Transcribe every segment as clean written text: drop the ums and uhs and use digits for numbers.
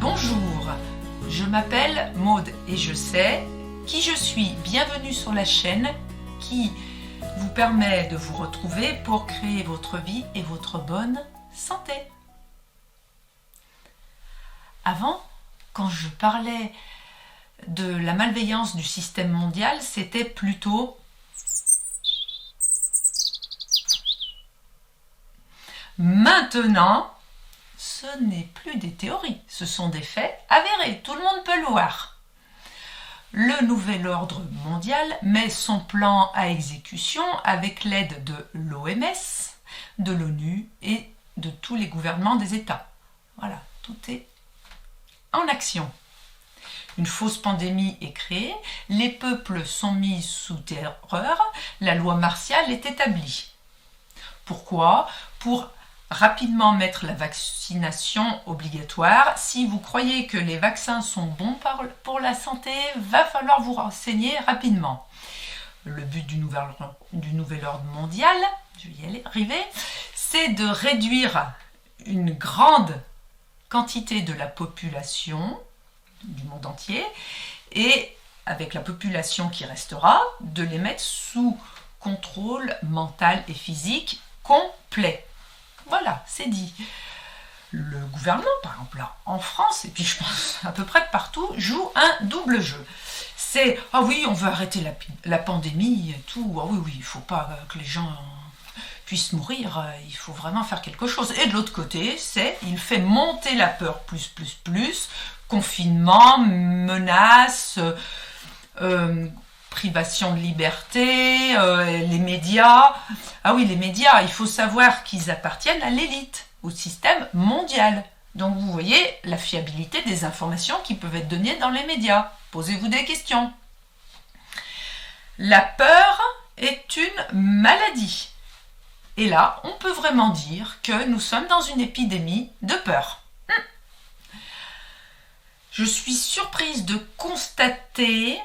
Bonjour, je m'appelle Maude et je sais qui je suis. Bienvenue sur la chaîne qui vous permet de vous retrouver pour créer votre vie et votre bonne santé. Avant, quand je parlais de la malveillance du système mondial, c'était plutôt maintenant. Ce n'est plus des théories, ce sont des faits avérés, tout le monde peut le voir. Le nouvel ordre mondial met son plan à exécution avec l'aide de l'OMS, de l'ONU et de tous les gouvernements des États. Voilà, tout est en action. Une fausse pandémie est créée, les peuples sont mis sous terreur, la loi martiale est établie. Pourquoi ? Pour rapidement mettre la vaccination obligatoire. Si vous croyez que les vaccins sont bons pour la santé, va falloir vous renseigner rapidement. Le but du nouvel ordre mondial, je vais y arriver, c'est de réduire une grande quantité de la population du monde entier et avec la population qui restera, de les mettre sous contrôle mental et physique complet. Voilà, c'est dit. Le gouvernement, par exemple, là, en France, et puis je pense à peu près partout, joue un double jeu. C'est « Ah oui, on veut arrêter la pandémie et tout. Ah oui, il ne faut pas que les gens puissent mourir. Il faut vraiment faire quelque chose. » Et de l'autre côté, c'est « Il fait monter la peur plus, confinement, menaces, privation de liberté, les médias. » Ah oui, les médias, il faut savoir qu'ils appartiennent à l'élite, au système mondial. Donc vous voyez la fiabilité des informations qui peuvent être données dans les médias. Posez-vous des questions. La peur est une maladie. Et là, on peut vraiment dire que nous sommes dans une épidémie de peur. Je suis surprise de constater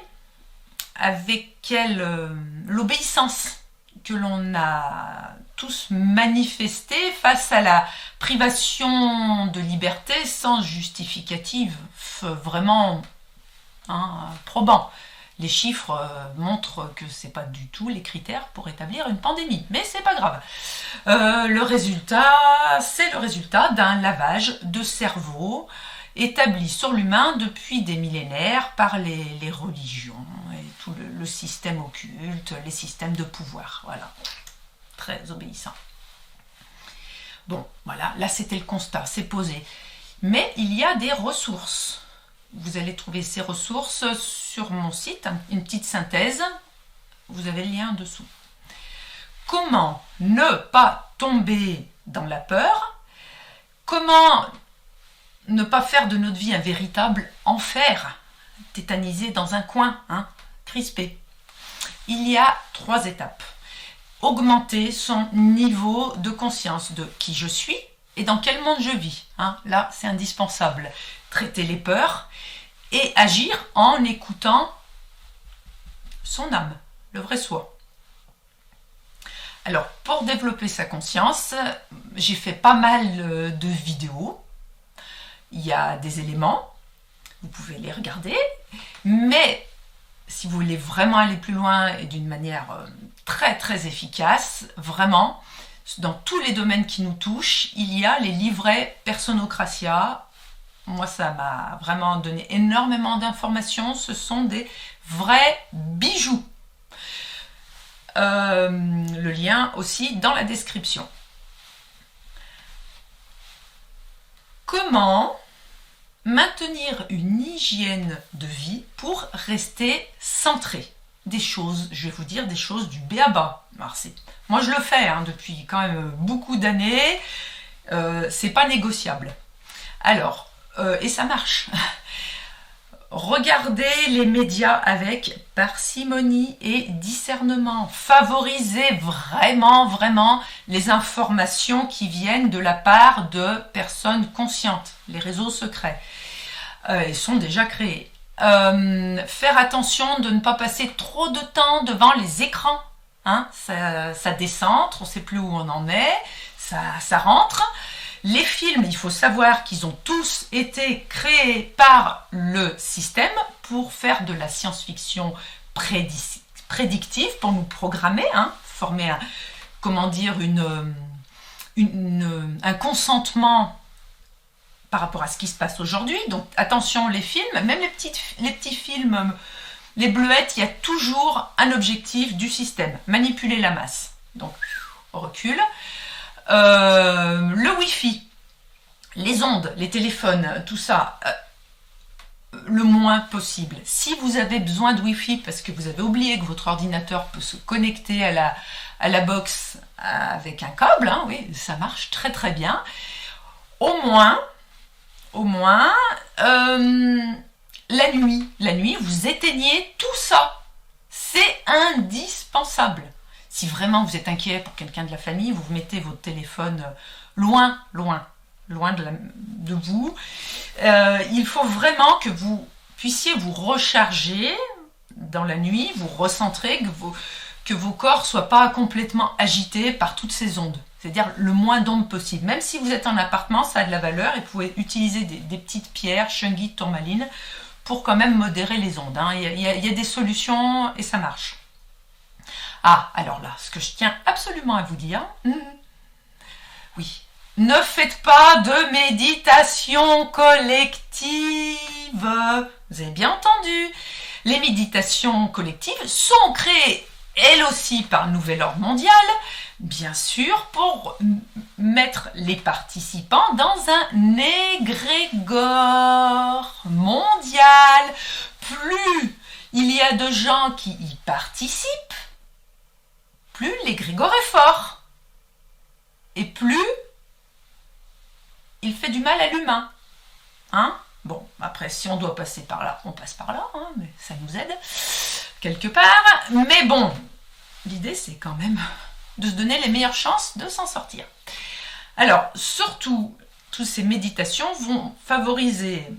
avec quelle l'obéissance que l'on a tous manifesté face à la privation de liberté sans justificatif vraiment probant. Les chiffres montrent que ce n'est pas du tout les critères pour établir une pandémie, mais c'est pas grave. Le résultat, c'est le résultat d'un lavage de cerveau établi sur l'humain depuis des millénaires par les religions et tout le système occulte, les systèmes de pouvoir. Voilà, très obéissant. Bon, voilà, là c'était le constat, c'est posé. Mais il y a des ressources. Vous allez trouver ces ressources sur mon site, une petite synthèse. Vous avez le lien en dessous. Comment ne pas tomber dans la peur ? Comment ne pas faire de notre vie un véritable enfer, tétanisé dans un coin, crispé. Il y a 3 étapes. Augmenter son niveau de conscience de qui je suis et dans quel monde je vis. Là, c'est indispensable. Traiter les peurs et agir en écoutant son âme, le vrai soi. Alors, pour développer sa conscience, j'ai fait pas mal de vidéos. Il y a des éléments, vous pouvez les regarder, mais si vous voulez vraiment aller plus loin et d'une manière très efficace, vraiment, dans tous les domaines qui nous touchent, il y a les livrets Personocratia. Moi, ça m'a vraiment donné énormément d'informations, ce sont des vrais bijoux. Le lien aussi dans la description. Comment maintenir une hygiène de vie pour rester centré? Des choses, je vais vous dire des choses du b.a.-ba. Moi je le fais depuis quand même beaucoup d'années, c'est pas négociable. Alors, et ça marche. Regardez les médias avec parcimonie et discernement. Favorisez vraiment les informations qui viennent de la part de personnes conscientes. Les réseaux secrets, ils sont déjà créés. Faire attention de ne pas passer trop de temps devant les écrans. Ça décentre, on ne sait plus où on en est, ça rentre. Les films, il faut savoir qu'ils ont tous été créés par le système pour faire de la science-fiction prédictive, pour nous programmer, former un consentement par rapport à ce qui se passe aujourd'hui. Donc attention, les films, même les petits films, les bleuettes, il y a toujours un objectif du système, manipuler la masse. Donc on recule. Le Wi-Fi, les ondes, les téléphones, tout ça, le moins possible. Si vous avez besoin de Wi-Fi parce que vous avez oublié que votre ordinateur peut se connecter à la box avec un câble, oui, ça marche très très bien. Au moins, la nuit, vous éteignez tout ça. C'est indispensable. Si vraiment vous êtes inquiet pour quelqu'un de la famille, vous mettez votre téléphone loin de vous. Il faut vraiment que vous puissiez vous recharger dans la nuit, vous recentrer, que vos corps ne soient pas complètement agités par toutes ces ondes. C'est-à-dire le moins d'ondes possible. Même si vous êtes en appartement, ça a de la valeur et vous pouvez utiliser des petites pierres, shungite, tourmaline, pour quand même modérer les ondes. Il y a des solutions et ça marche. Ah, alors là, ce que je tiens absolument à vous dire, oui, ne faites pas de méditation collective. Vous avez bien entendu. Les méditations collectives sont créées, elles aussi, par le Nouvel Ordre Mondial, bien sûr, pour mettre les participants dans un égrégore mondial. Plus il y a de gens qui y participent, plus l'égrégore est fort. Et plus il fait du mal à l'humain. Bon, après, si on doit passer par là, on passe par là, mais ça nous aide quelque part. Mais bon, l'idée, c'est quand même de se donner les meilleures chances de s'en sortir. Alors, surtout, toutes ces méditations vont favoriser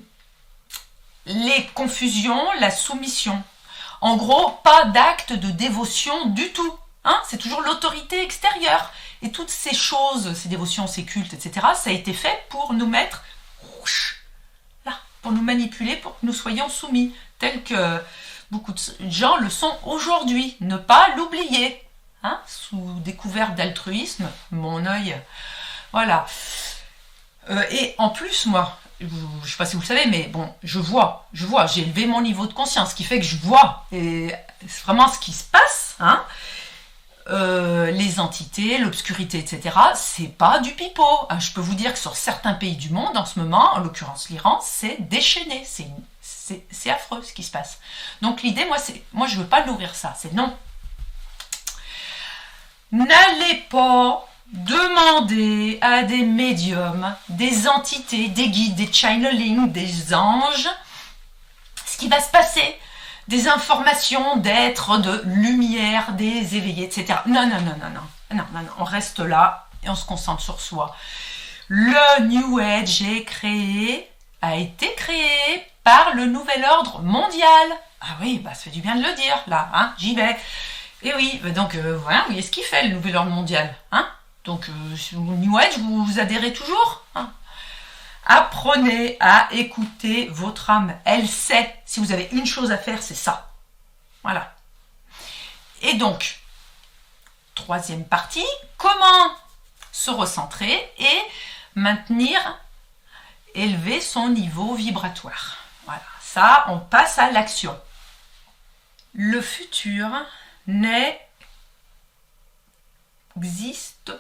les confusions, la soumission. En gros, pas d'acte de dévotion du tout. C'est toujours l'autorité extérieure. Et toutes ces choses, ces dévotions, ces cultes, etc., ça a été fait pour nous mettre là, pour nous manipuler, pour que nous soyons soumis, tel que beaucoup de gens le sont aujourd'hui. Ne pas l'oublier. Sous des couverts d'altruisme, mon œil. Voilà. Et en plus, moi, je ne sais pas si vous le savez, mais bon, je vois, j'ai élevé mon niveau de conscience, ce qui fait que je vois. Et c'est vraiment ce qui se passe, les entités, l'obscurité, etc., c'est pas du pipeau. Je peux vous dire que sur certains pays du monde, en ce moment, en l'occurrence l'Iran, c'est déchaîné. C'est affreux ce qui se passe. Donc l'idée, moi je veux pas nourrir ça. C'est non. N'allez pas demander à des médiums, des entités, des guides, des channelings, des anges, ce qui va se passer. Des informations d'êtres, de lumière, des éveillés, etc. Non, on reste là et on se concentre sur soi. Le New Age a été créé par le Nouvel Ordre Mondial. Ah oui, ça fait du bien de le dire, là, j'y vais. Et oui, donc voilà, vous voyez ce qu'il fait, le Nouvel Ordre Mondial. Donc, au New Age, vous adhérez toujours. Apprenez à écouter votre âme. Elle sait. Si vous avez une chose à faire, c'est ça. Voilà. Et donc, troisième partie, comment se recentrer et maintenir, élever son niveau vibratoire. Voilà. Ça, on passe à l'action. Le futur n'existe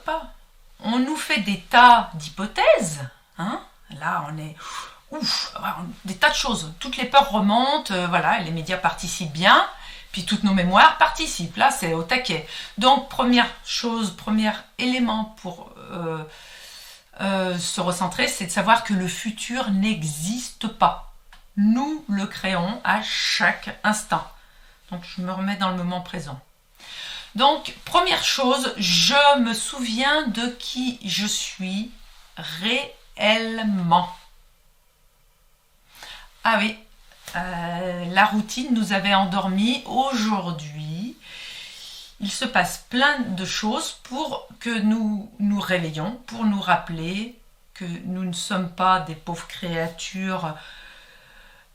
pas. On nous fait des tas d'hypothèses, Là, on est des tas de choses. Toutes les peurs remontent, les médias participent bien, puis toutes nos mémoires participent. Là, c'est au taquet. Donc, première chose, premier élément pour se recentrer, c'est de savoir que le futur n'existe pas. Nous le créons à chaque instant. Donc, je me remets dans le moment présent. Donc, première chose, je me souviens de qui je suis réellement. Ah oui, la routine nous avait endormis. Aujourd'hui, il se passe plein de choses pour que nous nous réveillions, pour nous rappeler que nous ne sommes pas des pauvres créatures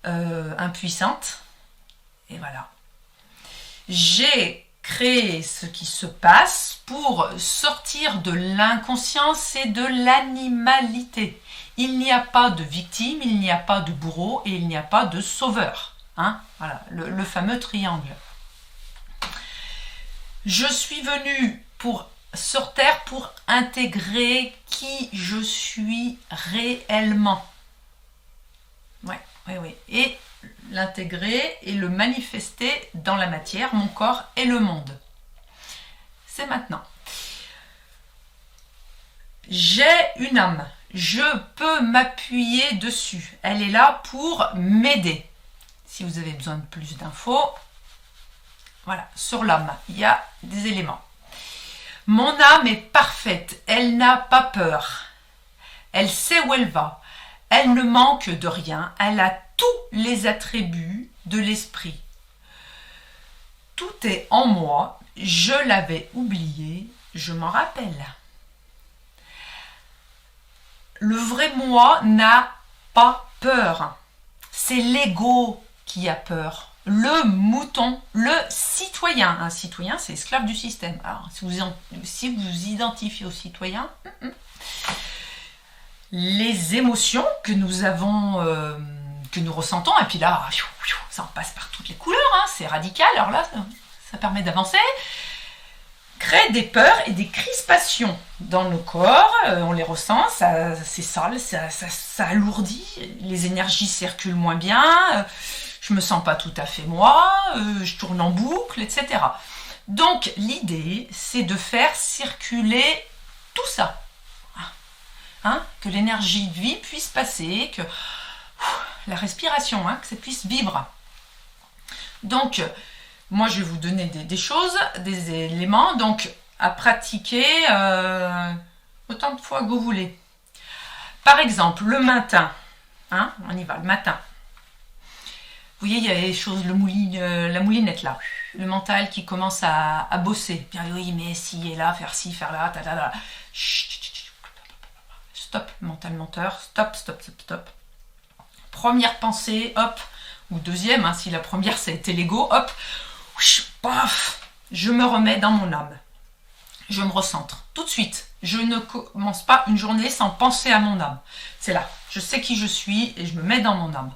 impuissantes. Et voilà. J'ai créé ce qui se passe pour sortir de l'inconscience et de l'animalité. Il n'y a pas de victime, il n'y a pas de bourreau et il n'y a pas de sauveur. Hein, voilà, le fameux triangle. Je suis venue sur Terre pour intégrer qui je suis réellement. Ouais. Et l'intégrer et le manifester dans la matière, mon corps et le monde. C'est maintenant. J'ai une âme. Je peux m'appuyer dessus. Elle est là pour m'aider. Si vous avez besoin de plus d'infos, voilà, sur l'âme, il y a des éléments. Mon âme est parfaite. Elle n'a pas peur. Elle sait où elle va. Elle ne manque de rien. Elle a tous les attributs de l'esprit. Tout est en moi. Je l'avais oublié. Je m'en rappelle. Le vrai moi n'a pas peur. C'est l'ego qui a peur. Le mouton, le citoyen. Un citoyen, c'est esclave du système. Alors, si vous identifiez au citoyen, les émotions que nous avons, que nous ressentons, et puis là, ça en passe par toutes les couleurs, hein, c'est radical, alors là, ça permet d'avancer, crée des peurs et des crispations dans nos corps, on les ressent, c'est sale, ça alourdit, les énergies circulent moins bien, je me sens pas tout à fait moi, je tourne en boucle, etc. Donc l'idée, c'est de faire circuler tout ça. Hein, que l'énergie de vie puisse passer, que la respiration, hein, que ça puisse vibrer. Donc, moi je vais vous donner des choses, des éléments, donc à pratiquer autant de fois que vous voulez. Par exemple, le matin, hein, on y va, le matin. Vous voyez, il y a les choses, la moulinette là, le mental qui commence à bosser. Bien oui, mais si et là, faire ci, faire là, stop, mental menteur, stop. Première pensée, hop, ou deuxième, hein, si la première ça a été l'ego, hop, paf, je me remets dans mon âme. Je me recentre tout de suite. Je ne commence pas une journée sans penser à mon âme. C'est là, je sais qui je suis et je me mets dans mon âme.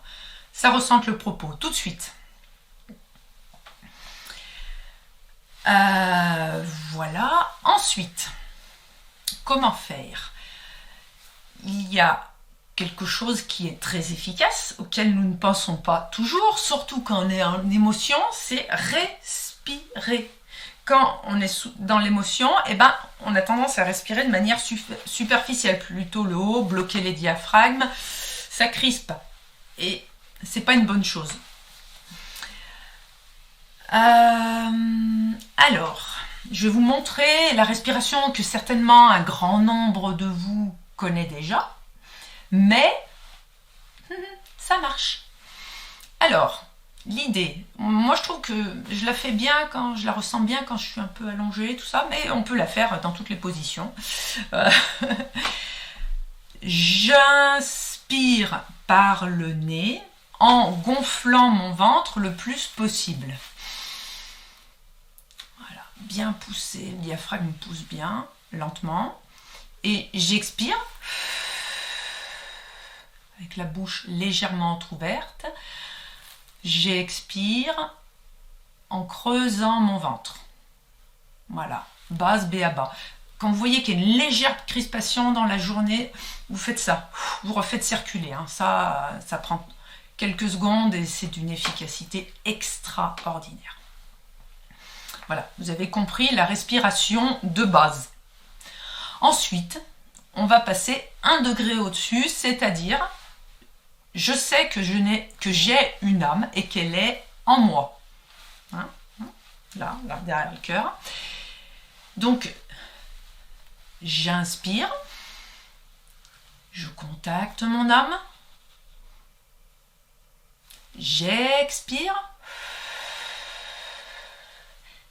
Ça ressente le propos, tout de suite. Voilà. Ensuite, comment faire ? Il y a quelque chose qui est très efficace, auquel nous ne pensons pas toujours, surtout quand on est en émotion, c'est respirer. Quand on est dans l'émotion, on a tendance à respirer de manière superficielle, plutôt le haut, bloquer les diaphragmes, ça crispe. Et c'est pas une bonne chose. Alors, je vais vous montrer la respiration que certainement un grand nombre de vous connaît déjà, mais ça marche. Alors, l'idée, moi je trouve que je la fais bien quand je la ressens bien quand je suis un peu allongée, tout ça, mais on peut la faire dans toutes les positions. J'inspire par le nez en gonflant mon ventre le plus possible. Voilà, bien poussé, le diaphragme pousse bien, lentement. Et j'expire avec la bouche légèrement entrouverte. J'expire en creusant mon ventre. Voilà, base B.A.B.A. Quand vous voyez qu'il y a une légère crispation dans la journée, vous faites ça. Vous refaites circuler. Hein. Ça prend quelques secondes et c'est d'une efficacité extraordinaire. Voilà, vous avez compris la respiration de base. Ensuite, on va passer 1 degré au-dessus, c'est-à-dire, je sais que j'ai une âme et qu'elle est en moi. Hein, là, derrière le cœur. Donc, j'inspire, je contacte mon âme, j'expire,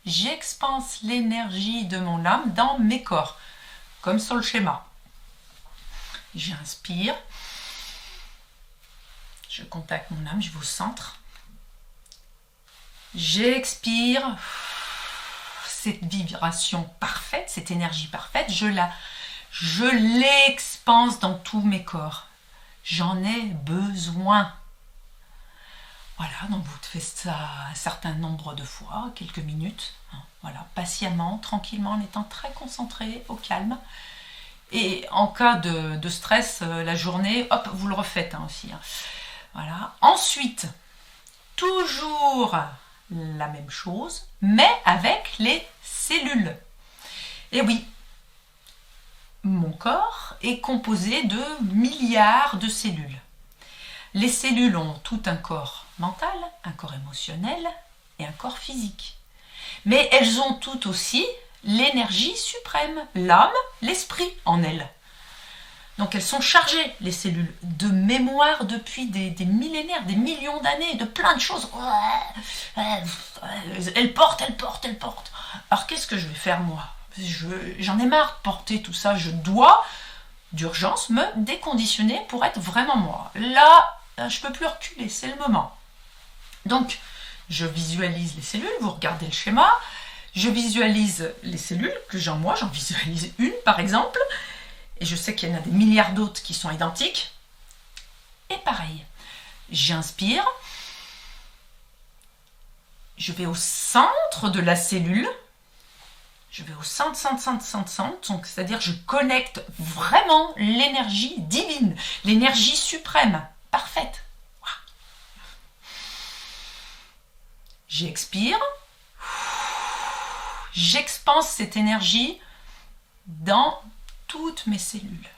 j'expanse l'énergie de mon âme dans mes corps, comme sur le schéma. J'inspire. Je contacte mon âme, je vais au centre. J'expire. Cette vibration parfaite, cette énergie parfaite, je l'expanse dans tous mes corps. J'en ai besoin. Voilà, donc vous faites ça un certain nombre de fois, quelques minutes. Voilà, patiemment, tranquillement, en étant très concentré, au calme. Et en cas de stress, la journée, hop, vous le refaites aussi. Voilà. Ensuite, toujours la même chose, mais avec les cellules. Et oui, mon corps est composé de milliards de cellules. Les cellules ont tout un corps mental, un corps émotionnel et un corps physique. Mais elles ont toutes aussi l'énergie suprême, l'âme, l'esprit en elles. Donc elles sont chargées, les cellules, de mémoire depuis des millénaires, des millions d'années, de plein de choses. Elles portent. Alors qu'est-ce que je vais faire moi? J'en ai marre de porter tout ça. Je dois, d'urgence, me déconditionner pour être vraiment moi. Là, je ne peux plus reculer, c'est le moment. Donc, je visualise les cellules, vous regardez le schéma. Je visualise les cellules que j'ai en moi, j'en visualise une par exemple. Et je sais qu'il y en a des milliards d'autres qui sont identiques. Et pareil, j'inspire. Je vais au centre de la cellule. Je vais au centre. Donc, c'est-à-dire je connecte vraiment l'énergie divine, l'énergie suprême, parfaite. J'expire. J'expanse cette énergie dans toutes mes cellules.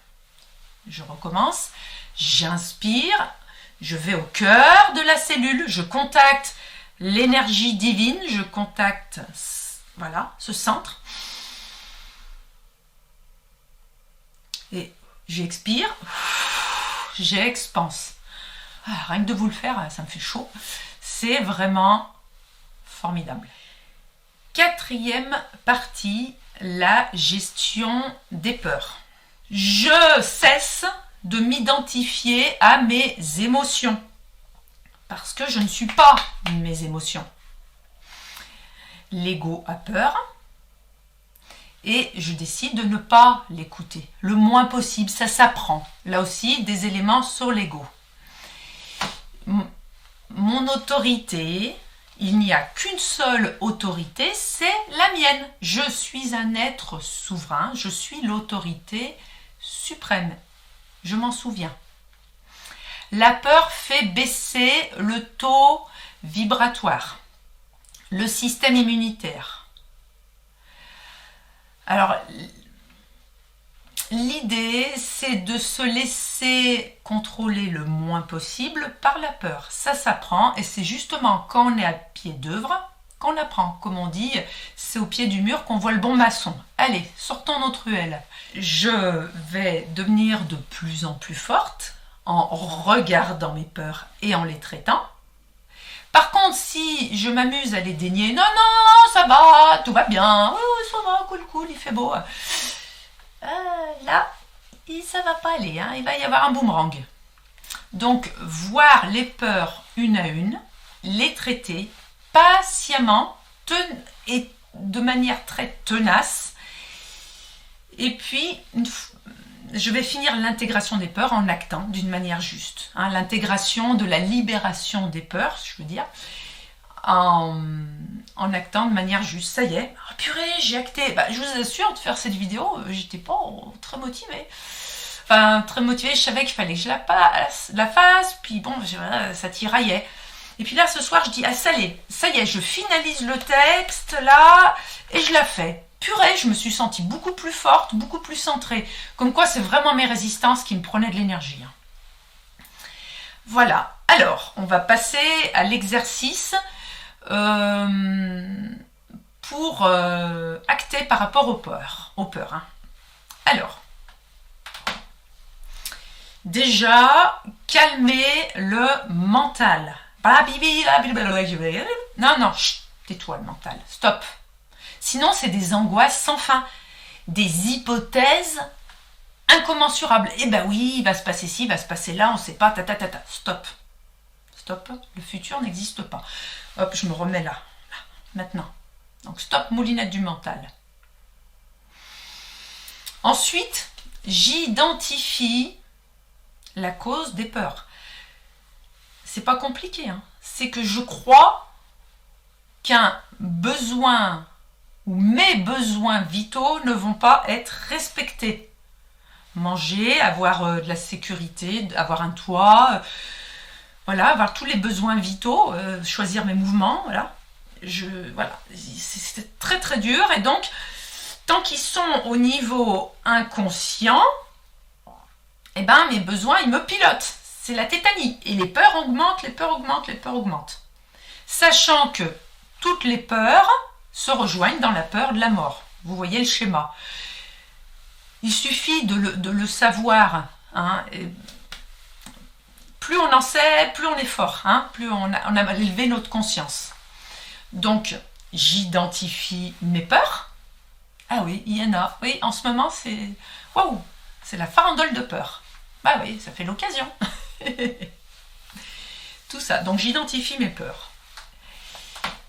Je recommence. J'inspire. Je vais au cœur de la cellule. Je contacte l'énergie divine. Je contacte, voilà, ce centre. Et j'expire. J'expanse. Rien que de vous le faire, ça me fait chaud. C'est vraiment formidable. Quatrième partie, la gestion des peurs. Je cesse de m'identifier à mes émotions parce que je ne suis pas mes émotions. L'ego a peur et je décide de ne pas l'écouter le moins possible. Ça s'apprend. Là aussi, des éléments sur l'ego. Mon autorité, il n'y a qu'une seule autorité, c'est la mienne. Je suis un être souverain, je suis l'autorité suprême. Je m'en souviens. La peur fait baisser le taux vibratoire, le système immunitaire. Alors, l'idée, c'est de se laisser contrôler le moins possible par la peur. Ça s'apprend et c'est justement quand on est à pied d'œuvre qu'on apprend. Comme on dit, c'est au pied du mur qu'on voit le bon maçon. Allez, sortons notre ruelle. Je vais devenir de plus en plus forte en regardant mes peurs et en les traitant. Par contre, si je m'amuse à les dénier, non, ça va, tout va bien, oui, ça va, cool, il fait beau. Là, ça va pas aller, il va y avoir un boomerang. Donc, voir les peurs une à une, les traiter patiemment et de manière très tenace. Et puis, je vais finir l'intégration des peurs en actant d'une manière juste. L'intégration de la libération des peurs, je veux dire, en actant de manière juste. Ça y est, purée, j'ai acté. Je vous assure, de faire cette vidéo, j'étais pas très motivée. Je savais qu'il fallait que je la fasse, puis bon, ça tiraillait. Et puis là, ce soir, je dis, ça y est, je finalise le texte, là, et je la fais. Purée, je me suis sentie beaucoup plus forte, beaucoup plus centrée. Comme quoi, c'est vraiment mes résistances qui me prenaient de l'énergie. Voilà. Alors, on va passer à l'exercice pour acter par rapport aux peurs. Alors, déjà, calmer le mental. Non, tais-toi le mental. Stop. Sinon, c'est des angoisses sans fin, des hypothèses incommensurable. Eh ben oui, il va se passer ci, il va se passer là, on ne sait pas, Stop. Stop, le futur n'existe pas. Hop, je me remets là, maintenant. Donc stop, moulinette du mental. Ensuite, j'identifie la cause des peurs. C'est pas compliqué, hein. C'est que je crois qu'un besoin ou mes besoins vitaux ne vont pas être respectés. Manger, avoir de la sécurité, avoir un toit, voilà, avoir tous les besoins vitaux, choisir mes mouvements, voilà. Voilà, c'est très très dur, et donc tant qu'ils sont au niveau inconscient, eh ben mes besoins ils me pilotent, c'est la tétanie, et les peurs augmentent, sachant que toutes les peurs se rejoignent dans la peur de la mort. Vous voyez le schéma. Il suffit de le savoir, hein, plus on en sait, plus on est fort, hein, plus on a élevé notre conscience. Donc, j'identifie mes peurs. Ah oui, il y en a. Oui, en ce moment, c'est... Waouh, c'est la farandole de peur. Bah oui, ça fait l'occasion. Tout ça. Donc, j'identifie mes peurs.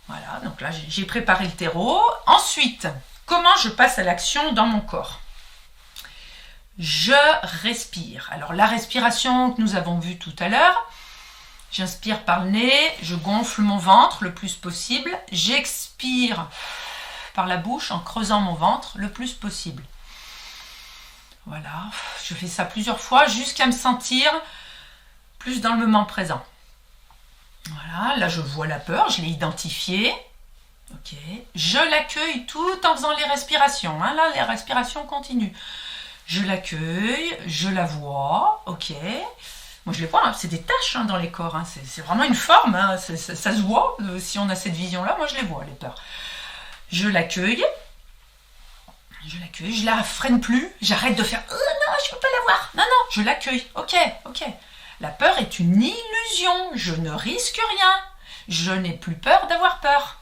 Voilà, donc là, j'ai préparé le terreau. Ensuite, comment je passe à l'action dans mon corps? Je respire. Alors, la respiration que nous avons vue tout à l'heure, j'inspire par le nez, je gonfle mon ventre le plus possible, j'expire par la bouche en creusant mon ventre le plus possible. Voilà, je fais ça plusieurs fois jusqu'à me sentir plus dans le moment présent. Voilà, là je vois la peur, je l'ai identifiée. Ok, je l'accueille tout en faisant les respirations. Hein, là, les respirations continuent. Je l'accueille, je la vois, ok. Moi je les vois, hein, c'est des taches hein, dans les corps, hein, c'est vraiment une forme, hein, ça se voit, si on a cette vision-là, moi je les vois, les peurs. Je l'accueille, je la freine plus, j'arrête de faire « Oh non, je ne peux pas la voir !» Non, non, je l'accueille, ok. La peur est une illusion, je ne risque rien, je n'ai plus peur d'avoir peur.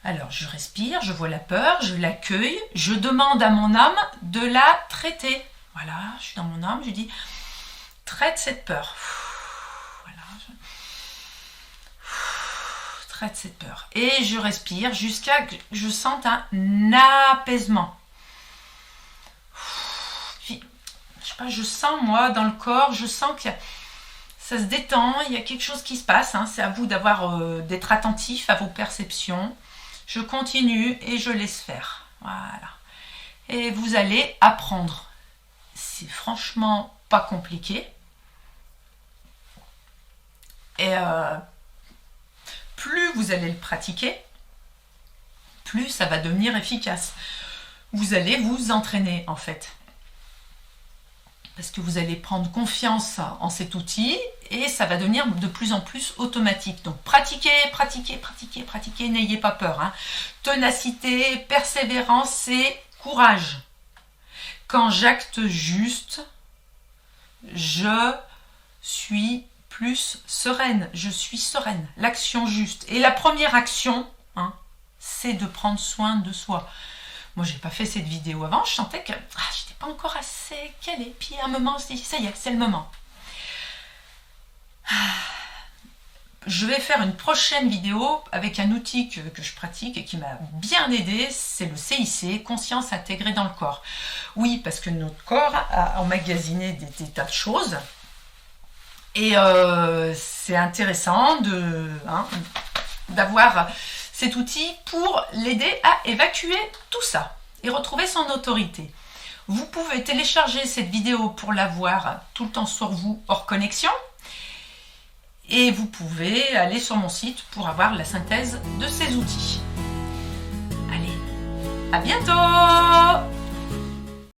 Alors, je respire, je vois la peur, je l'accueille, je demande à mon âme de la traiter. Voilà, je suis dans mon âme, je dis, traite cette peur. Voilà, traite cette peur. Et je respire jusqu'à ce que je sente un apaisement. Puis, je sais pas, je sens, moi, dans le corps, je sens que ça se détend, il y a quelque chose qui se passe. Hein, c'est à vous d'être attentif à vos perceptions. Je continue et je laisse faire. Voilà. Et vous allez apprendre. C'est franchement pas compliqué. Et plus vous allez le pratiquer, plus ça va devenir efficace. Vous allez vous entraîner en fait. Parce que vous allez prendre confiance en cet outil et ça va devenir de plus en plus automatique. Donc pratiquez, n'ayez pas peur. Hein. Ténacité, persévérance et courage. Quand j'acte juste, je suis plus sereine. Je suis sereine. L'action juste. Et la première action, hein, c'est de prendre soin de soi. Moi, j'ai pas fait cette vidéo avant. Je sentais que j'étais pas encore assez calée. Puis à un moment, on se dit, ça y est, c'est le moment. Je vais faire une prochaine vidéo avec un outil que je pratique et qui m'a bien aidé, c'est le CIC, Conscience Intégrée dans le Corps. Oui, parce que notre corps a emmagasiné des tas de choses et c'est intéressant d'avoir cet outil pour l'aider à évacuer tout ça et retrouver son autorité. Vous pouvez télécharger cette vidéo pour la voir tout le temps sur vous hors connexion. Et vous pouvez aller sur mon site pour avoir la synthèse de ces outils. Allez, à bientôt!